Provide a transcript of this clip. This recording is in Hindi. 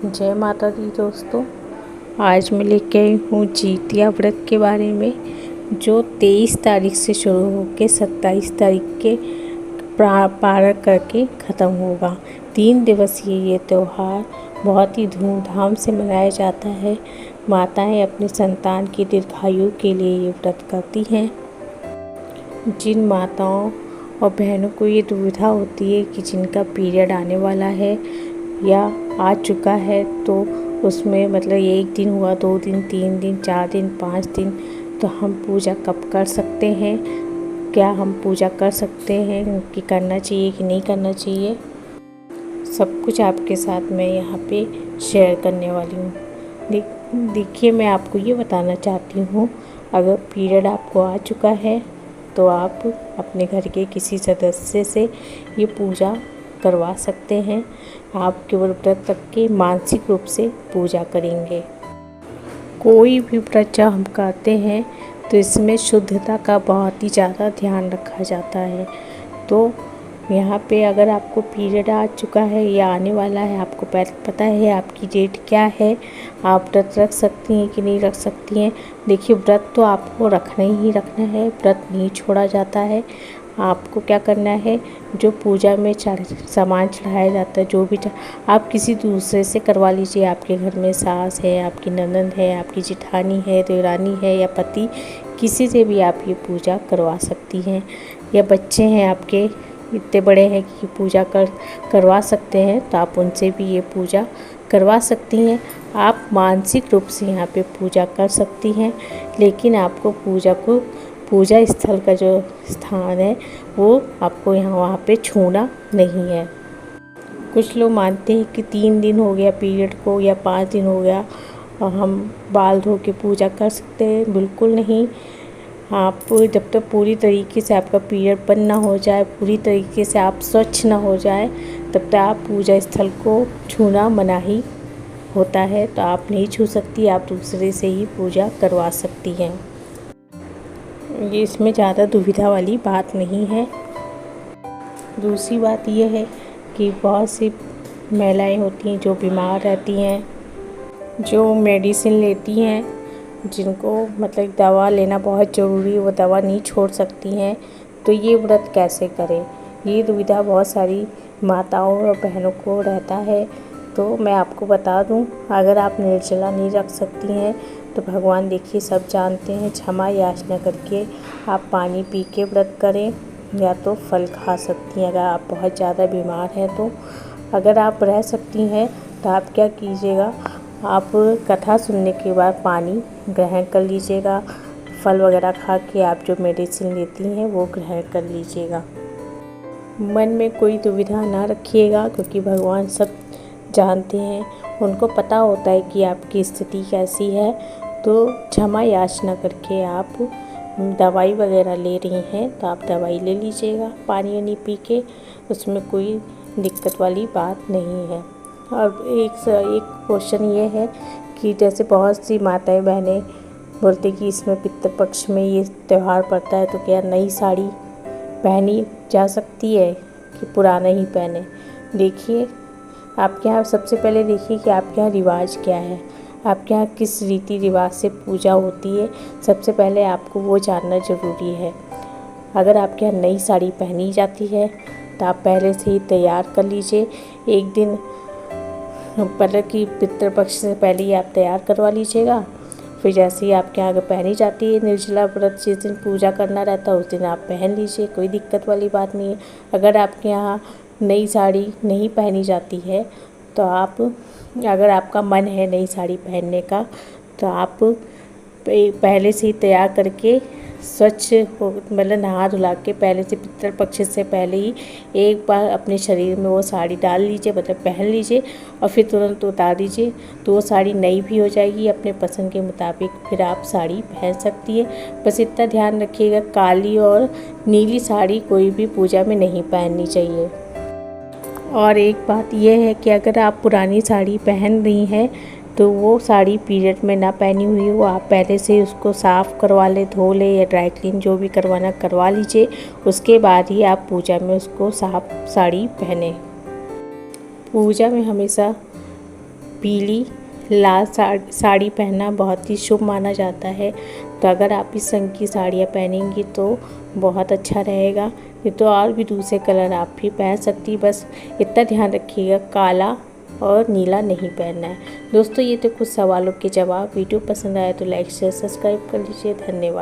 जय माता दी दोस्तों। आज मैं लेके आई हूँ जितिया व्रत के बारे में, जो 23 तारीख से शुरू होकर 27 तारीख के पार करके ख़त्म होगा। 3 दिवसीय ये त्यौहार बहुत ही धूमधाम से मनाया जाता है। माताएं अपनी संतान की दीर्घायु के लिए ये व्रत करती हैं। जिन माताओं और बहनों को ये दुविधा होती है कि जिनका पीरियड आने वाला है या आ चुका है, तो उसमें मतलब 1 दिन हुआ, 2 दिन, 3 दिन, 4 दिन, 5 दिन, तो हम पूजा कब कर सकते हैं? क्या हम पूजा कर सकते हैं कि करना चाहिए कि नहीं करना चाहिए? सब कुछ आपके साथ मैं यहाँ पे शेयर करने वाली हूँ। देखिए, मैं आपको ये बताना चाहती हूँ, अगर पीरियड आपको आ चुका है तो आप अपने घर के किसी सदस्य से ये पूजा करवा सकते हैं। आप केवल व्रत रख के मानसिक रूप से पूजा करेंगे। कोई भी व्रत जब हम करते हैं तो इसमें शुद्धता का बहुत ही ज़्यादा ध्यान रखा जाता है। तो यहाँ पे अगर आपको पीरियड आ चुका है या आने वाला है, आपको पता है आपकी डेट क्या है, आप व्रत रख सकती हैं कि नहीं रख सकती हैं। देखिए, व्रत तो आपको रखना ही रखना है, व्रत नहीं छोड़ा जाता है। आपको क्या करना है, जो पूजा में सामान चढ़ाया जाता है, जो भी आप किसी दूसरे से करवा लीजिए। आपके घर में सास है, आपकी ननंद है, आपकी जेठानी है, देवरानी है या पति, किसी से भी आप ये पूजा करवा सकती हैं। या बच्चे हैं आपके इतने बड़े हैं कि पूजा करवा सकते हैं, तो आप उनसे भी ये पूजा करवा सकती हैं। आप मानसिक रूप से यहाँ पे पूजा कर सकती हैं, लेकिन आपको पूजा स्थल का जो स्थान है वो आपको वहाँ पे छूना नहीं है। कुछ लोग मानते हैं कि 3 दिन हो गया पीरियड को या 5 दिन हो गया और हम बाल धो के पूजा कर सकते हैं। बिल्कुल नहीं। आप जब तक पूरी तरीके से आपका पीरियड बंद ना हो जाए, पूरी तरीके से आप स्वच्छ ना हो जाए, तब तक आप पूजा स्थल को छूना मनाही होता है। तो आप नहीं छू सकती, आप दूसरे से ही पूजा करवा सकती हैं। ये इसमें ज़्यादा दुविधा वाली बात नहीं है। दूसरी बात यह है कि बहुत सी महिलाएं होती हैं जो बीमार रहती हैं, जो मेडिसिन लेती हैं, जिनको मतलब दवा लेना बहुत ज़रूरी है, वो दवा नहीं छोड़ सकती हैं, तो ये व्रत कैसे करें? ये दुविधा बहुत सारी माताओं और बहनों को रहता है। तो मैं आपको बता दूं, अगर आप निर्जला नहीं रख सकती हैं तो भगवान देखिए सब जानते हैं, क्षमा याचना करके आप पानी पी के व्रत करें, या तो फल खा सकती हैं अगर आप बहुत ज़्यादा बीमार हैं। तो अगर आप रह सकती हैं तो आप क्या कीजिएगा, आप कथा सुनने के बाद पानी ग्रहण कर लीजिएगा, फल वगैरह खा के आप जो मेडिसिन लेती हैं वो ग्रहण कर लीजिएगा। मन में कोई दुविधा ना रखिएगा, क्योंकि भगवान सब जानते हैं, उनको पता होता है कि आपकी स्थिति कैसी है। तो क्षमा याचना करके आप दवाई वगैरह ले रही हैं तो आप दवाई ले लीजिएगा पानी वानी पी के, उसमें कोई दिक्कत वाली बात नहीं है। और एक क्वेश्चन ये है कि जैसे बहुत सी माताएं बहनें बोलते कि इसमें पितृपक्ष में ये त्यौहार पड़ता है, तो क्या नई साड़ी पहनी जा सकती है कि पुराना ही पहने? देखिए, आपके यहाँ सबसे पहले देखिए कि आपके यहाँ रिवाज क्या है, आपके यहाँ किस रीति रिवाज से पूजा होती है। सबसे पहले आपको वो जानना ज़रूरी है। अगर आपके यहाँ नई साड़ी पहनी जाती है तो आप पहले से ही तैयार कर लीजिए। 1 दिन पहले की पितृपक्ष से पहले ही आप तैयार करवा लीजिएगा। फिर जैसे ही आपके यहाँ अगर पहनी जाती है निर्जला व्रत, जिस दिन पूजा करना रहता है उस दिन आप पहन लीजिए, कोई दिक्कत वाली बात नहीं है। अगर आपके यहाँ नई साड़ी नहीं पहनी जाती है तो आप, अगर आपका मन है नई साड़ी पहनने का, तो आप पहले से ही तैयार करके स्वच्छ हो, मतलब नहा धुला के पहले से पितृपक्ष से पहले ही एक बार अपने शरीर में वो साड़ी डाल लीजिए, मतलब पहन लीजिए, और फिर तुरंत उतार दीजिए, तो वो साड़ी नई भी हो जाएगी अपने पसंद के मुताबिक। फिर आप साड़ी पहन सकती है। बस इतना ध्यान रखिएगा, काली और नीली साड़ी कोई भी पूजा में नहीं पहननी चाहिए। और एक बात यह है कि अगर आप पुरानी साड़ी पहन रही हैं तो वो साड़ी पीरियड में ना पहनी हुई हो, आप पहले से उसको साफ़ करवा लें, धो लें या ड्राई क्लीन जो भी करवाना करवा लीजिए। उसके बाद ही आप पूजा में उसको साफ साड़ी पहने। पूजा में हमेशा पीली लाल साड़ी पहनना बहुत ही शुभ माना जाता है। तो अगर आप इस रंग की साड़ियाँ पहनेंगी तो बहुत अच्छा रहेगा। ये तो और भी दूसरे कलर आप भी पहन सकती, बस इतना ध्यान रखिएगा काला और नीला नहीं पहनना है। दोस्तों ये तो कुछ सवालों के जवाब। वीडियो पसंद आया तो लाइक शेयर सब्सक्राइब कर लीजिए। धन्यवाद।